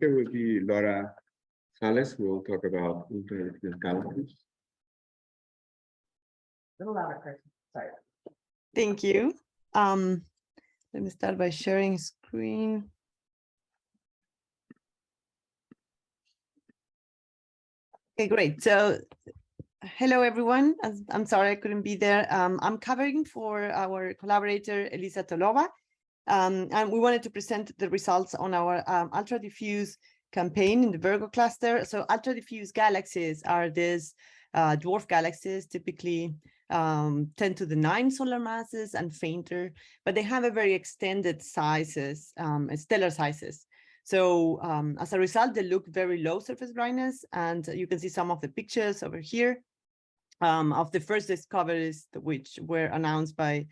Here will be Laura Sales, who will talk about ultra-diffuse galaxies. A little louder, Chris. Sorry. Thank you. Let me start by sharing screen. Okay, great. So, hello everyone. I'm sorry I couldn't be there. I'm covering for our collaborator Elisa Tolova, and we wanted to present the results on our ultra-diffuse campaign in the Virgo cluster. So, ultra-diffuse galaxies are these dwarf galaxies, typically 10 to the 9 solar masses and fainter, but they have a very extended sizes, stellar sizes. So as a result, they look very low surface brightness, and you can see some of the pictures over here of the first discoveries which were announced by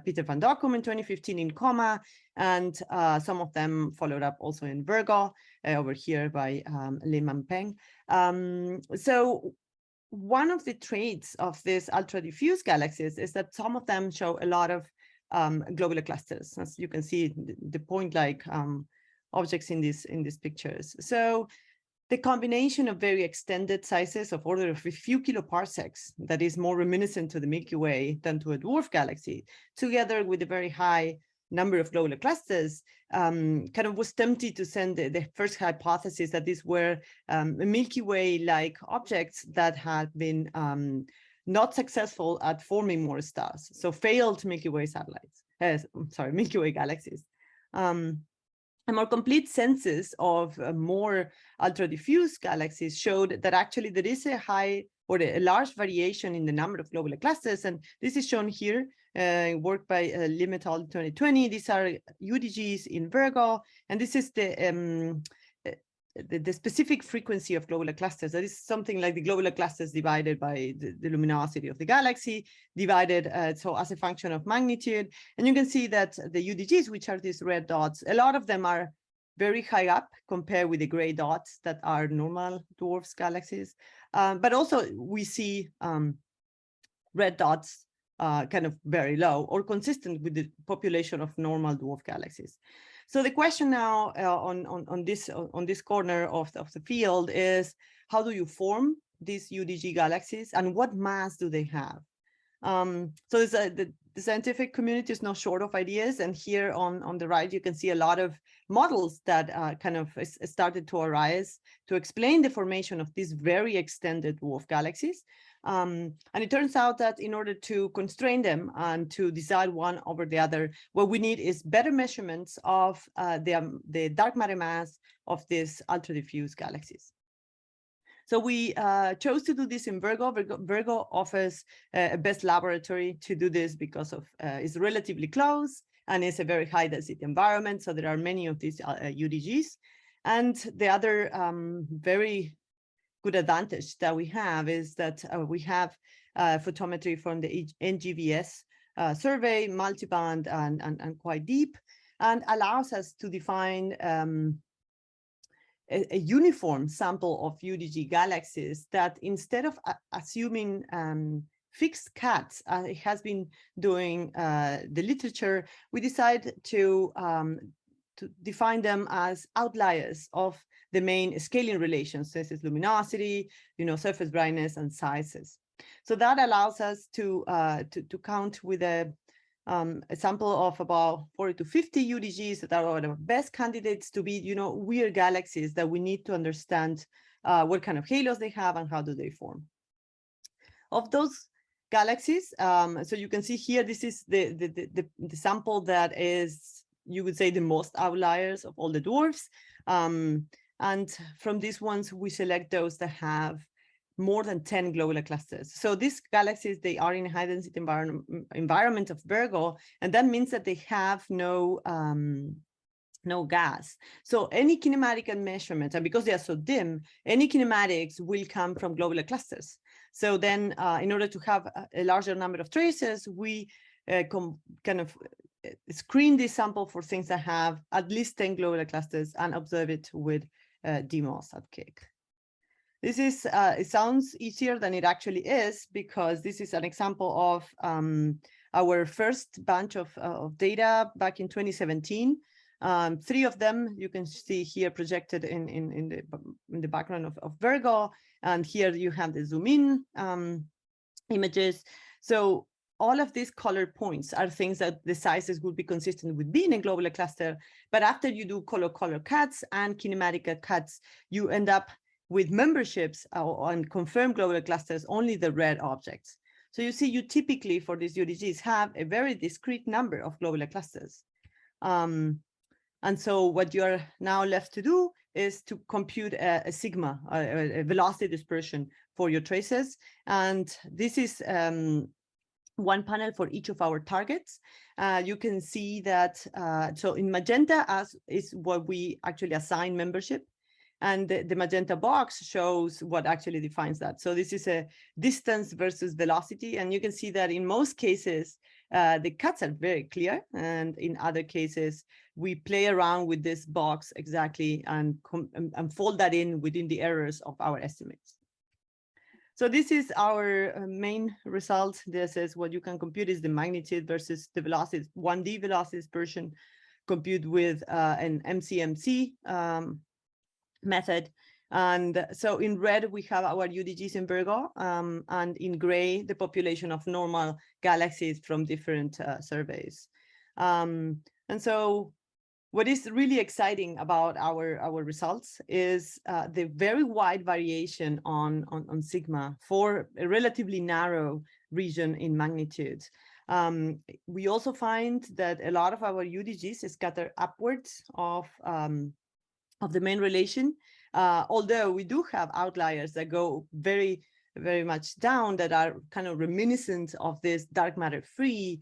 Peter van Dokkum in 2015 in Coma, and some of them followed up also in Virgo, over here by Lin Peng. So one of the traits of these ultra-diffuse galaxies is that some of them show a lot of globular clusters, as you can see the point-like objects in these pictures. So the combination of very extended sizes of order of a few kiloparsecs, that is more reminiscent to the Milky Way than to a dwarf galaxy, together with a very high number of globular clusters, kind of was tempted to send the first hypothesis that these were Milky Way-like objects that had been not successful at forming more stars, so failed Milky Way satellites, Milky Way galaxies. A more complete census of more ultra-diffuse galaxies showed that actually there is a high or a large variation in the number of globular clusters, and this is shown here, work by Lim et al. 2020. These are UDGs in Virgo, and this is the specific frequency of globular clusters. That is something like the globular clusters divided by the luminosity of the galaxy, divided so as a function of magnitude. And you can see that the UDGs, which are these red dots, a lot of them are very high up compared with the gray dots that are normal dwarfs galaxies. But also we see red dots kind of very low or consistent with the population of normal dwarf galaxies. So the question now on this corner of the field is, how do you form these UDG galaxies and what mass do they have? So the scientific community is not short of ideas, and here on the right you can see a lot of models that kind of started to arise to explain the formation of these very extended dwarf galaxies. And it turns out that in order to constrain them and to decide one over the other, what we need is better measurements of the dark matter mass of these ultra-diffuse galaxies. So we chose to do this in Virgo. Virgo offers a best laboratory to do this because of it's relatively close and it's a very high density environment. So there are many of these UDGs. And the other very good advantage that we have is that we have photometry from the NGVS survey, multiband and quite deep, and allows us to define a uniform sample of UDG galaxies that, instead of assuming fixed cuts, it has been doing the literature, we decide to define them as outliers of the main scaling relations, such as luminosity, surface brightness, and sizes. So that allows us to count with a sample of about 40 to 50 UDGs that are the best candidates to be, weird galaxies that we need to understand what kind of halos they have and how do they form. Of those galaxies, so you can see here, this is the sample that is, you would say, the most outliers of all the dwarfs. And from these ones, we select those that have more than 10 globular clusters. So these galaxies, they are in a high density environment of Virgo, and that means that they have no gas. So any kinematic measurements, and because they are so dim, any kinematics will come from globular clusters. So then in order to have a larger number of traces, we kind of screen this sample for things that have at least 10 globular clusters and observe it with DMOS at KIC. This is, it sounds easier than it actually is, because this is an example of our first bunch of data back in 2017. Three of them you can see here projected in the background of Virgo, and here you have the zoom in images. So all of these color points are things that the sizes would be consistent with being a globular cluster, but after you do color cuts and kinematic cuts, you end up with memberships on confirmed globular clusters, only the red objects. So you see, you typically for these UDGs have a very discrete number of globular clusters. And so what you're now left to do is to compute a sigma, a velocity dispersion for your traces. And this is one panel for each of our targets. You can see that, so in magenta as is what we actually assign membership. And the magenta box shows what actually defines that. So this is a distance versus velocity. And you can see that in most cases, the cuts are very clear. And in other cases, we play around with this box exactly and fold that in within the errors of our estimates. So this is our main result. This is what you can compute is the magnitude versus the velocity, 1D velocity dispersion compute with an MCMC method. And so in red, we have our UDGs in Virgo, and in gray, the population of normal galaxies from different surveys. And so what is really exciting about our results is the very wide variation on sigma for a relatively narrow region in magnitude. We also find that a lot of our UDGs scatter upwards of the main relation, although we do have outliers that go very, very much down that are kind of reminiscent of this dark matter free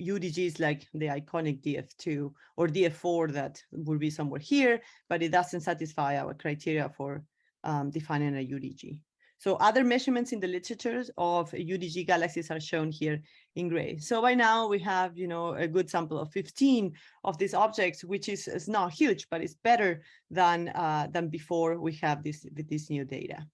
UDGs like the iconic DF2 or DF4 that will be somewhere here, but it doesn't satisfy our criteria for defining a UDG. So other measurements in the literature of UDG galaxies are shown here in gray. So by now we have, a good sample of 15 of these objects, which is not huge, but it's better than before we have this new data.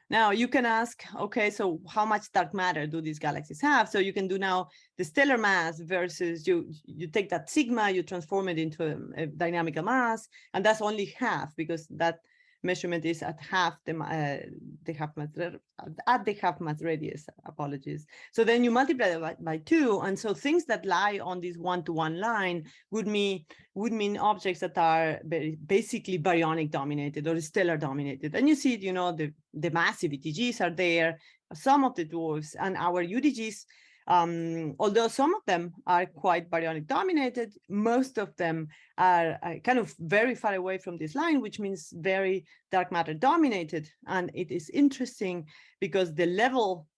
Now you can ask, okay, so how much dark matter do these galaxies have? So you can do now the stellar mass versus you take that sigma, you transform it into a dynamical mass, and that's only half because that measurement is at half the half mass radius. Apologies. So then you multiply that by 2, and so things that lie on this 1-to-1 line would mean objects that are basically baryonic dominated or stellar dominated. And you see, the massive ETGs are there, some of the dwarfs, and our UDGs. Although some of them are quite baryonic dominated, most of them are kind of very far away from this line, which means very dark matter dominated. And it is interesting because the level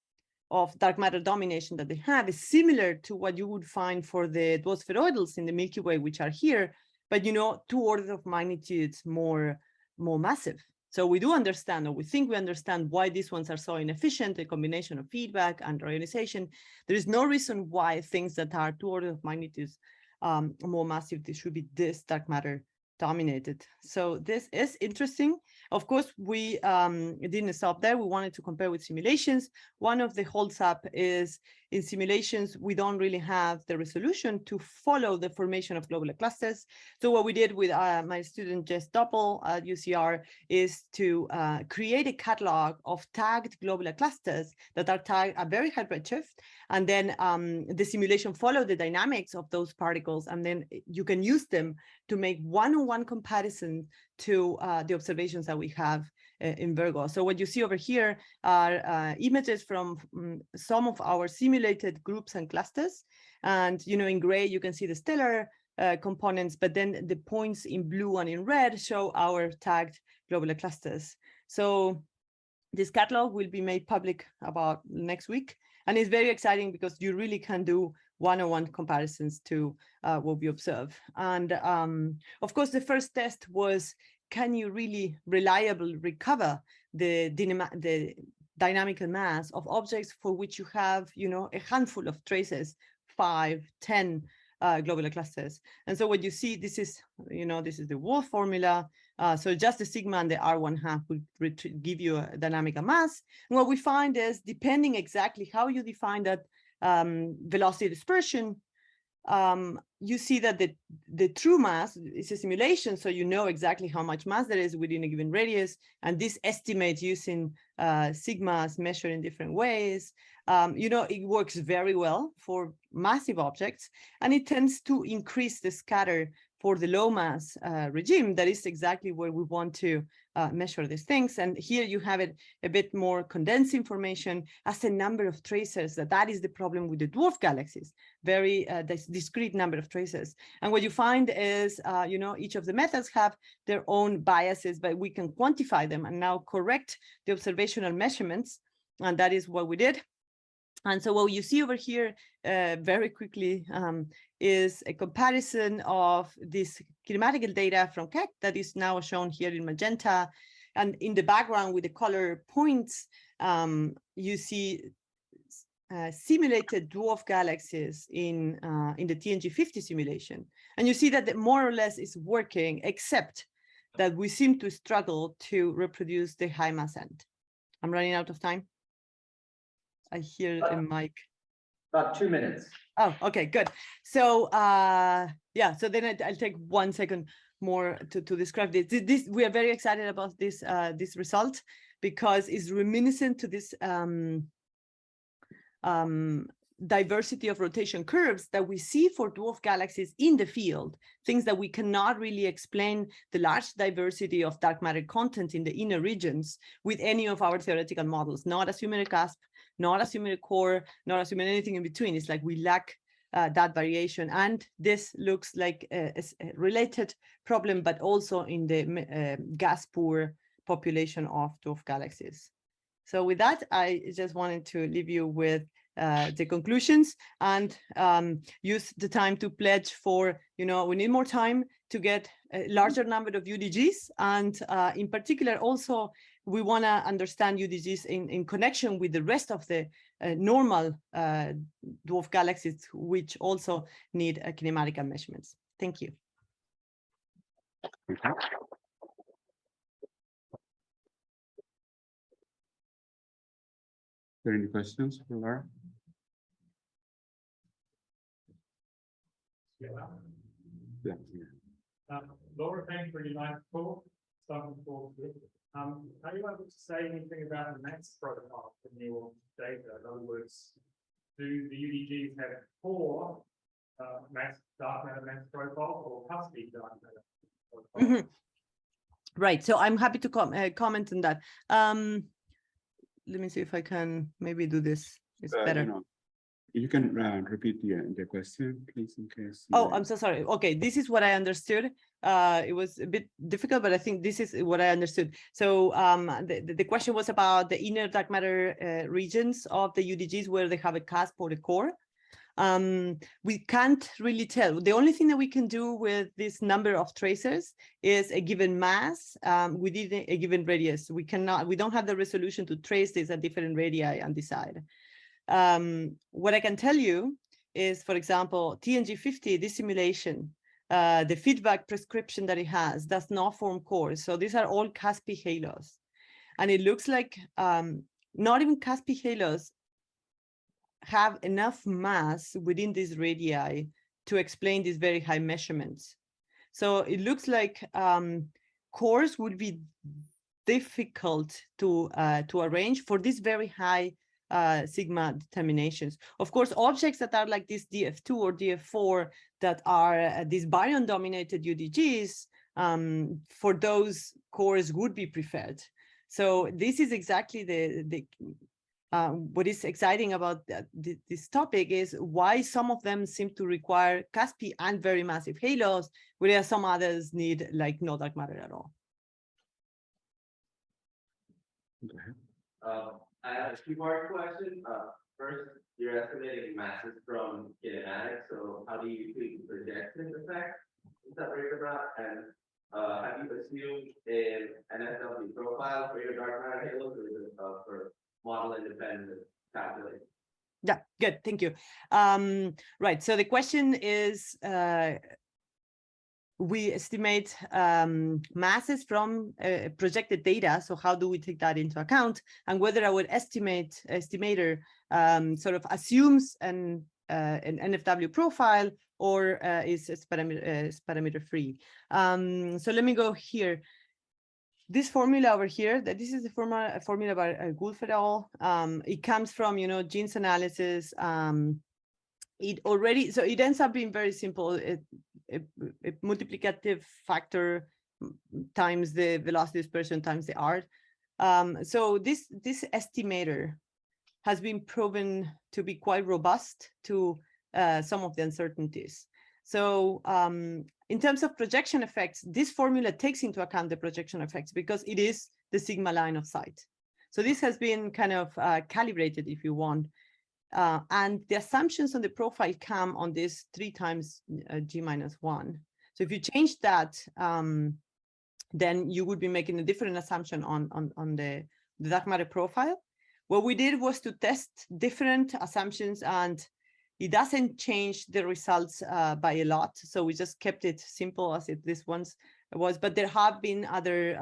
of dark matter domination that they have is similar to what you would find for the dwarf spheroidals in the Milky Way, which are here, but 2 orders of magnitudes more massive. So we do understand, or we think we understand, why these ones are so inefficient, a combination of feedback and ionization. There is no reason why things that are 2 orders of magnitudes more massive, they should be this dark matter dominated. So this is interesting. Of course, we didn't stop there. We wanted to compare with simulations. One of the holds up is in simulations, we don't really have the resolution to follow the formation of globular clusters. So what we did with my student Jess Doppel at UCR is to create a catalog of tagged globular clusters that are tagged at very high redshift. And then the simulation followed the dynamics of those particles. And then you can use them to make one-on-one comparison to the observations that we have in Virgo. So what you see over here are images from some of our simulated groups and clusters. And, in gray, you can see the stellar components, but then the points in blue and in red show our tagged globular clusters. So this catalog will be made public about next week. And it's very exciting because you really can do one-on-one comparisons to what we observe. And of course, the first test was, can you really reliably recover the dynamical mass of objects for which you have, a handful of traces, 5, 10 globular clusters? And so what you see, this is the Wolf formula. So just the sigma and the R1/2 would give you a dynamical mass. And what we find is, depending exactly how you define that velocity dispersion, you see that the true mass is a simulation, so you know exactly how much mass there is within a given radius, and this estimate using sigmas measured in different ways. You know, it works very well for massive objects, and it tends to increase the scatter for the low mass regime. That is exactly where we want to measure these things. And here you have it a bit more condensed information as a number of tracers. That is the problem with the dwarf galaxies, very discrete number of tracers. And what you find is, you know, each of the methods have their own biases, but we can quantify them and now correct the observational measurements. And that is what we did. And so what you see over here very quickly is a comparison of this kinematical data from Keck that is now shown here in magenta. And in the background with the color points, you see simulated dwarf galaxies in the TNG50 simulation. And you see that it more or less is working, except that we seem to struggle to reproduce the high mass end. I'm running out of time. I hear a mic. About 2 minutes. Oh, okay, good. So yeah, so then I'll take 1 second more to describe this. We are very excited about this this result because it's reminiscent to this diversity of rotation curves that we see for dwarf galaxies in the field, things that we cannot really explain the large diversity of dark matter content in the inner regions with any of our theoretical models, not assuming a cusp, not assuming a core, not assuming anything in between. It's like we lack that variation. And this looks like a related problem, but also in the gas poor population of dwarf galaxies. So with that, I just wanted to leave you with the conclusions and use the time to pledge for, you know, we need more time to get a larger number of UDGs. And in particular, also, we want to understand UDGs in connection with the rest of the normal dwarf galaxies, which also need kinematical measurements. Thank you. Okay. Are there any questions for Lara? Yeah. Laura, thanks for your nice talk. Are you able to say anything about the mass protocol in your data? In other words, do the UDGs have core dark matter mass protocol or cuspy dark matter protocol? Mm-hmm. Right. So I'm happy to comment on that. Let me see if I can maybe do this. It's better. You can repeat the question, please, in case. Oh, I'm so sorry. Okay, this is what I understood. It was a bit difficult, but I think this is what I understood. So the question was about the inner dark matter regions of the UDGs where they have a cusp or a core. We can't really tell. The only thing that we can do with this number of tracers is a given mass within a given radius. We don't have the resolution to trace this at different radii and decide. What I can tell you is, for example, TNG50, this simulation, the feedback prescription that it has does not form cores. So these are all cuspy halos. And it looks like not even cuspy halos have enough mass within these radii to explain these very high measurements. So it looks like cores would be difficult to arrange for these very high sigma determinations. Of course, objects that are like this DF2 or DF4 that are these baryon dominated UDGs, for those cores would be preferred. So this is exactly what is exciting about this topic is why some of them seem to require cuspy and very massive halos, whereas some others need like no dark matter at all. Go ahead. I have a two-part question. First, you're estimating masses from kinematics, so how do you treat the projection effect in separator graph? And have you assumed an SLB profile for your dark matter halos, or is it for model independent calculation? Yeah, good, thank you. Right, so the question is, we estimate masses from projected data. So how do we take that into account? And whether our estimator sort of assumes an NFW profile or is parameter free. So let me go here. This formula over here, that this is the formula by Gulf et al. It comes from, genes analysis. It ends up being very simple. A multiplicative factor times the velocity dispersion times the art. So this estimator has been proven to be quite robust to some of the uncertainties. So in terms of projection effects, this formula takes into account the projection effects because it is the sigma line of sight. So this has been kind of calibrated, if you want. And the assumptions on the profile come on this 3 times G-1. So if you change that, then you would be making a different assumption on the dark matter profile. What we did was to test different assumptions, and it doesn't change the results by a lot. So we just kept it simple as this once was, but there have been other,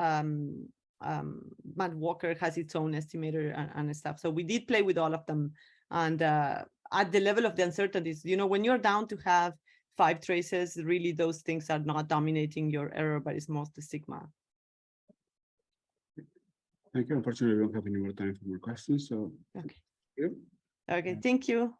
Matt Walker has its own estimator and stuff. So we did play with all of them. And at the level of the uncertainties, when you're down to have 5 traces, really those things are not dominating your error, but it's most the sigma. Thank you. Unfortunately, we don't have any more time for more questions. So, Okay. thank you. Okay, thank you.